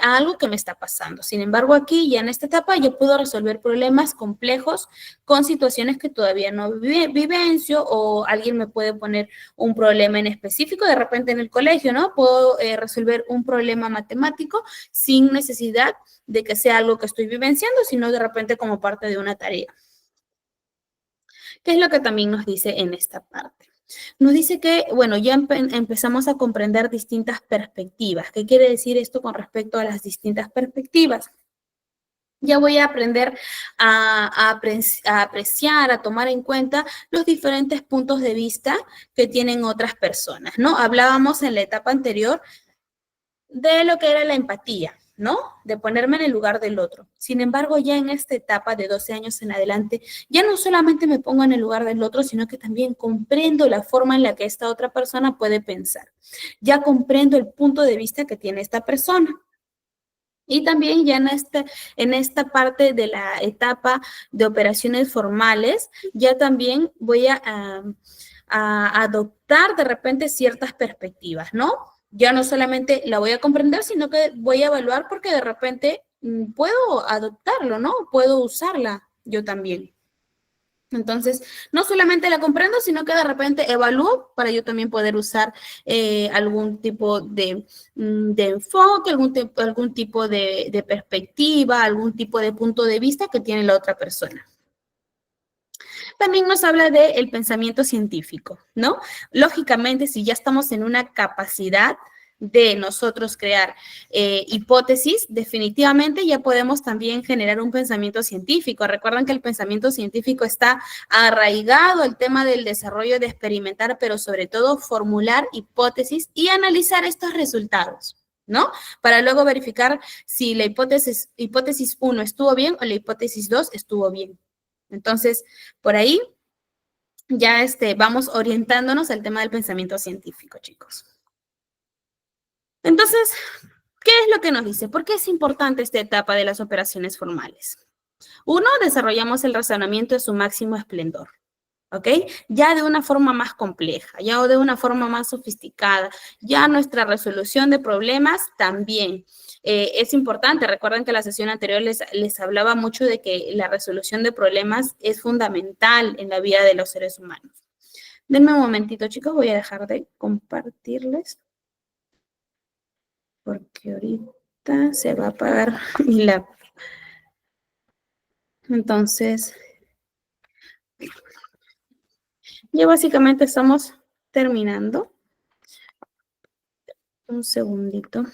algo que me está pasando. Sin embargo, aquí ya en esta etapa yo puedo resolver problemas complejos con situaciones que todavía no vivencio o alguien me puede poner un problema en específico, de repente en el colegio, ¿no? Puedo resolver un problema matemático sin necesidad de que sea algo que estoy vivenciando, sino de repente como parte de una tarea. ¿Qué es lo que también nos dice en esta parte? Nos dice que, bueno, ya empezamos a comprender distintas perspectivas. ¿Qué quiere decir esto con respecto a las distintas perspectivas? Ya voy a aprender a apreciar, a tomar en cuenta los diferentes puntos de vista que tienen otras personas, ¿no? Hablábamos en la etapa anterior de lo que era la empatía, ¿no? De ponerme en el lugar del otro. Sin embargo, ya en esta etapa de 12 años en adelante, ya no solamente me pongo en el lugar del otro, sino que también comprendo la forma en la que esta otra persona puede pensar. Ya comprendo el punto de vista que tiene esta persona. Y también ya en esta parte de la etapa de operaciones formales, ya también voy a adoptar de repente ciertas perspectivas, ¿no? Ya no solamente la voy a comprender, sino que voy a evaluar porque de repente puedo adoptarlo, ¿no? Puedo usarla yo también. Entonces, no solamente la comprendo, sino que de repente evalúo para yo también poder usar algún tipo de enfoque, algún tipo de perspectiva, algún tipo de punto de vista que tiene la otra persona. También nos habla del pensamiento científico, ¿no? Lógicamente, si ya estamos en una capacidad de nosotros crear hipótesis, definitivamente ya podemos también generar un pensamiento científico. Recuerden que el pensamiento científico está arraigado al tema del desarrollo de experimentar, pero sobre todo formular hipótesis y analizar estos resultados, ¿no? Para luego verificar si la hipótesis 1 estuvo bien o la hipótesis 2 estuvo bien. Entonces, por ahí ya vamos orientándonos al tema del pensamiento científico, chicos. Entonces, ¿qué es lo que nos dice? ¿Por qué es importante esta etapa de las operaciones formales? Uno, desarrollamos el razonamiento de su máximo esplendor, ¿ok? Ya de una forma más compleja, ya de una forma más sofisticada, ya nuestra resolución de problemas también. Es importante, recuerden que la sesión anterior les hablaba mucho de que la resolución de problemas es fundamental en la vida de los seres humanos. Denme un momentito, chicos, voy a dejar de compartirles porque ahorita se va a apagar mi laptop. Entonces, ya básicamente estamos terminando. Un segundito.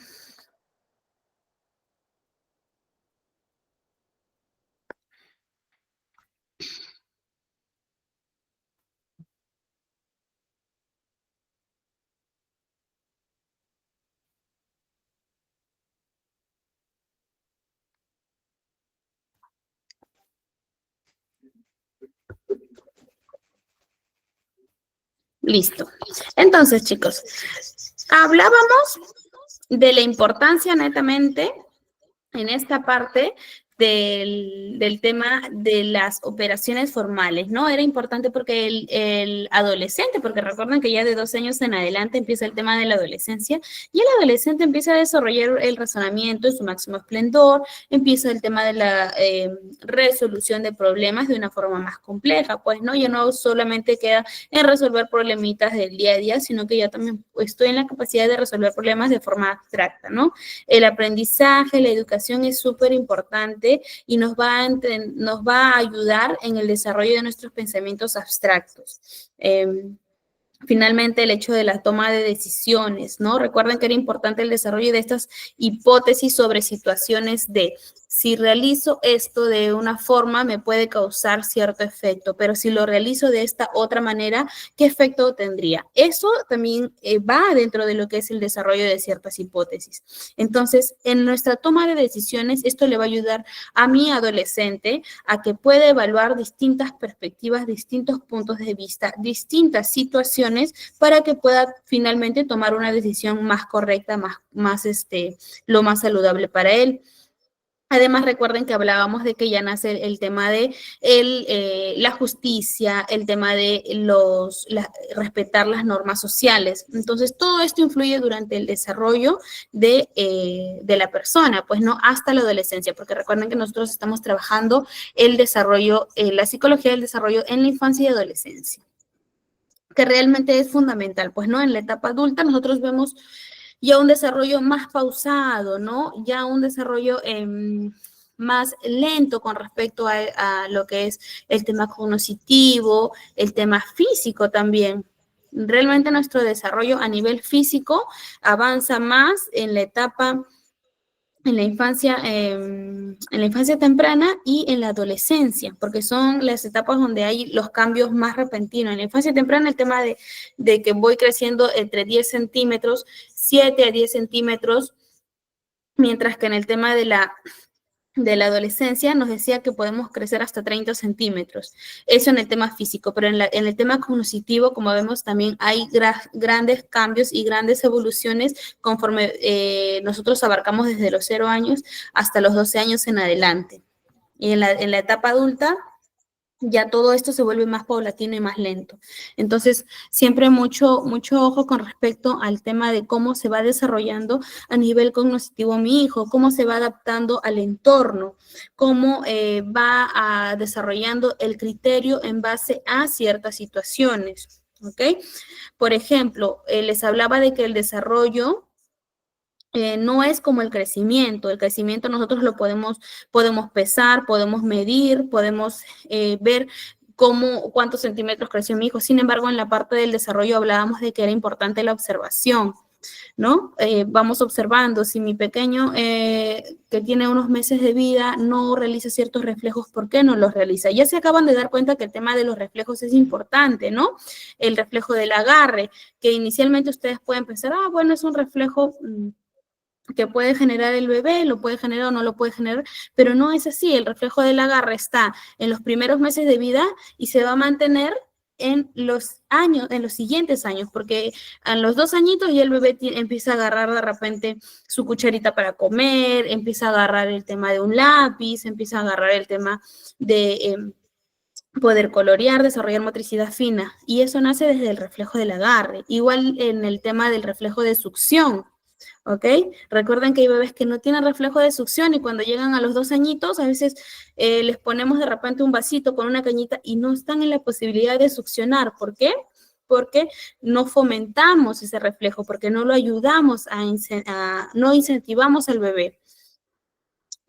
Listo. Entonces, chicos, hablábamos de la importancia netamente en esta parte del tema de las operaciones formales, ¿no? Era importante porque el adolescente, porque recuerden que ya de 12 años en adelante empieza el tema de la adolescencia, y el adolescente empieza a desarrollar el razonamiento en su máximo esplendor, empieza el tema de la resolución de problemas de una forma más compleja, pues, ¿no? Ya no solamente queda en resolver problemitas del día a día, sino que ya también estoy en la capacidad de resolver problemas de forma abstracta, ¿no? El aprendizaje, la educación es súper importante y nos va a ayudar en el desarrollo de nuestros pensamientos abstractos. Finalmente, el hecho de la toma de decisiones, ¿no? Recuerden que era importante el desarrollo de estas hipótesis sobre situaciones de si realizo esto de una forma me puede causar cierto efecto, pero si lo realizo de esta otra manera, ¿qué efecto tendría? Eso también va dentro de lo que es el desarrollo de ciertas hipótesis. Entonces, en nuestra toma de decisiones, esto le va a ayudar a mi adolescente a que pueda evaluar distintas perspectivas, distintos puntos de vista, distintas situaciones para que pueda finalmente tomar una decisión más correcta, lo más saludable para él. Además, recuerden que hablábamos de que ya nace el tema de la justicia, el tema de respetar las normas sociales. Entonces, todo esto influye durante el desarrollo de la persona, pues no hasta la adolescencia, porque recuerden que nosotros estamos trabajando el desarrollo, la psicología del desarrollo en la infancia y adolescencia, que realmente es fundamental, pues no en la etapa adulta nosotros vemos ya un desarrollo más pausado, ¿no? Ya un desarrollo más lento con respecto a lo que es el tema cognitivo, el tema físico también. Realmente nuestro desarrollo a nivel físico avanza más en la etapa en la infancia temprana y en la adolescencia, porque son las etapas donde hay los cambios más repentinos. En la infancia temprana el tema de que voy creciendo entre 10 centímetros, 7 a 10 centímetros, mientras que en el tema de la adolescencia nos decía que podemos crecer hasta 30 centímetros. Eso en el tema físico, pero en el tema cognitivo, como vemos, también hay grandes cambios y grandes evoluciones conforme nosotros abarcamos desde los 0 años hasta los 12 años en adelante. Y en la etapa adulta, ya todo esto se vuelve más paulatino y más lento. Entonces, siempre mucho ojo con respecto al tema de cómo se va desarrollando a nivel cognitivo mi hijo, cómo se va adaptando al entorno, cómo va desarrollando el criterio en base a ciertas situaciones, ¿ok? Por ejemplo, les hablaba de que el desarrollo no es como el crecimiento nosotros lo podemos pesar, podemos medir, podemos ver cuántos centímetros creció mi hijo. Sin embargo, en la parte del desarrollo hablábamos de que era importante la observación, ¿no? Vamos observando si mi pequeño que tiene unos meses de vida no realiza ciertos reflejos, ¿por qué no los realiza? Ya se acaban de dar cuenta que el tema de los reflejos es importante, ¿no? El reflejo del agarre, que inicialmente ustedes pueden pensar, bueno, es un reflejo que puede generar el bebé, lo puede generar o no lo puede generar, pero no es así. El reflejo del agarre está en los primeros meses de vida y se va a mantener en los siguientes años, porque a los 2 añitos ya el bebé empieza a agarrar de repente su cucharita para comer, empieza a agarrar el tema de un lápiz, empieza a agarrar el tema de poder colorear, desarrollar motricidad fina, y eso nace desde el reflejo del agarre. Igual en el tema del reflejo de succión, ¿ok? Recuerden que hay bebés que no tienen reflejo de succión y cuando llegan a los 2 añitos, a veces les ponemos de repente un vasito con una cañita y no están en la posibilidad de succionar. ¿Por qué? Porque no fomentamos ese reflejo, porque no lo ayudamos no incentivamos al bebé.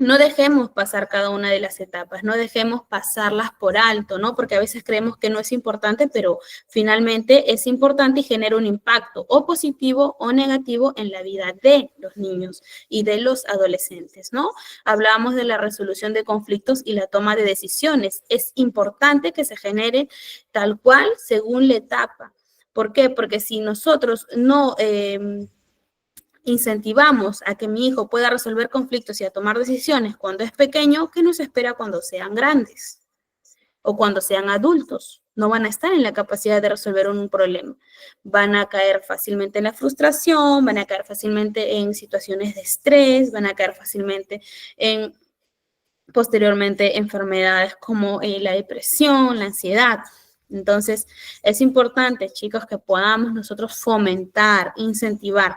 No dejemos pasar cada una de las etapas, no dejemos pasarlas por alto, ¿no? Porque a veces creemos que no es importante, pero finalmente es importante y genera un impacto o positivo o negativo en la vida de los niños y de los adolescentes, ¿no? Hablábamos de la resolución de conflictos y la toma de decisiones. Es importante que se genere tal cual según la etapa. ¿Por qué? Porque si nosotros no incentivamos a que mi hijo pueda resolver conflictos y a tomar decisiones cuando es pequeño, ¿qué nos espera cuando sean grandes o cuando sean adultos? no van a estar en la capacidad de resolver un problema. Van a caer fácilmente en la frustración, van a caer fácilmente en situaciones de estrés, van a caer fácilmente en, posteriormente, enfermedades como la depresión, la ansiedad. Entonces, es importante, chicos, que podamos nosotros fomentar, incentivar.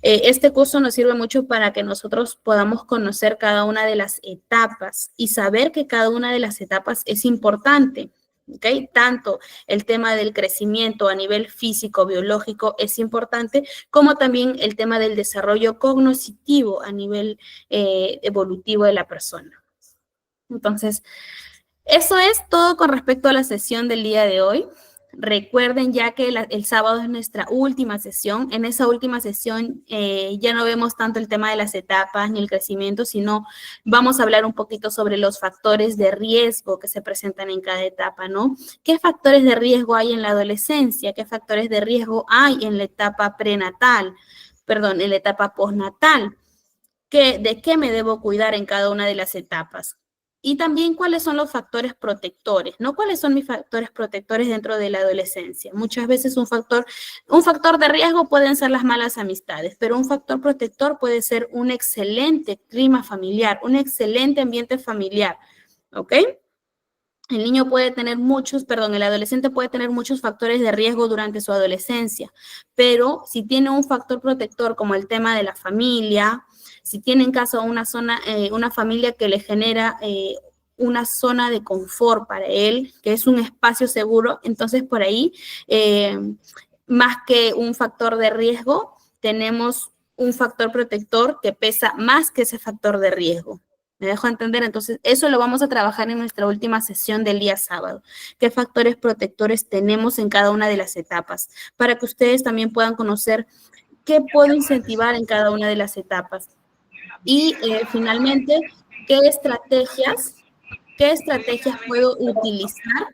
Este curso nos sirve mucho para que nosotros podamos conocer cada una de las etapas y saber que cada una de las etapas es importante. ¿Okay? Tanto el tema del crecimiento a nivel físico, biológico es importante, como también el tema del desarrollo cognitivo a nivel evolutivo de la persona. Entonces, eso es todo con respecto a la sesión del día de hoy. Recuerden ya que el sábado es nuestra última sesión. En esa última sesión ya no vemos tanto el tema de las etapas ni el crecimiento, sino vamos a hablar un poquito sobre los factores de riesgo que se presentan en cada etapa, ¿no? ¿Qué factores de riesgo hay en la adolescencia? ¿Qué factores de riesgo hay en la etapa prenatal? Perdón, en la etapa postnatal. ¿De qué me debo cuidar en cada una de las etapas? Y también cuáles son los factores protectores, ¿no? ¿Cuáles son mis factores protectores dentro de la adolescencia? Muchas veces un factor de riesgo pueden ser las malas amistades, pero un factor protector puede ser un excelente clima familiar, un excelente ambiente familiar, ¿ok? El adolescente puede tener muchos factores de riesgo durante su adolescencia, pero si tiene un factor protector como el tema de la familia, si tiene en casa una familia que le genera una zona de confort para él, que es un espacio seguro, entonces por ahí, más que un factor de riesgo, tenemos un factor protector que pesa más que ese factor de riesgo. ¿Me dejo entender? Entonces, eso lo vamos a trabajar en nuestra última sesión del día sábado. ¿Qué factores protectores tenemos en cada una de las etapas? Para que ustedes también puedan conocer qué puedo incentivar en cada una de las etapas. Y finalmente, ¿qué estrategias puedo utilizar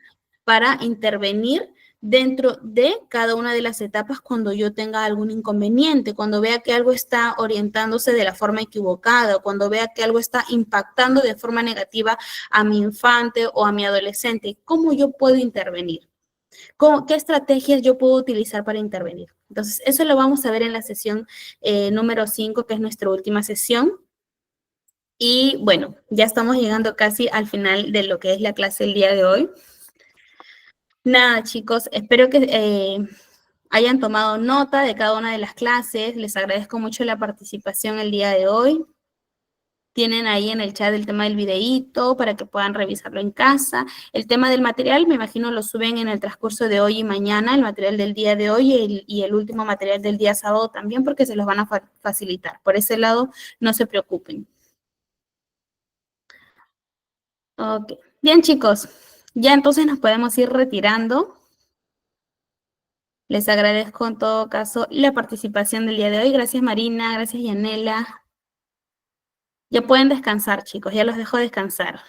para intervenir dentro de cada una de las etapas cuando yo tenga algún inconveniente, cuando vea que algo está orientándose de la forma equivocada, cuando vea que algo está impactando de forma negativa a mi infante o a mi adolescente? ¿Cómo yo puedo intervenir? ¿Qué estrategias yo puedo utilizar para intervenir? Entonces, eso lo vamos a ver en la sesión número 5, que es nuestra última sesión. Y bueno, ya estamos llegando casi al final de lo que es la clase el día de hoy. Nada, chicos, espero que hayan tomado nota de cada una de las clases. Les agradezco mucho la participación el día de hoy. Tienen ahí en el chat el tema del videíto para que puedan revisarlo en casa. El tema del material, me imagino, lo suben en el transcurso de hoy y mañana, el material del día de hoy y el último material del día sábado también, porque se los van a facilitar. Por ese lado, no se preocupen. Ok. Bien, chicos. Ya entonces nos podemos ir retirando. Les agradezco en todo caso la participación del día de hoy. Gracias, Marina. Gracias, Yanela. Ya pueden descansar, chicos. Ya los dejo descansar.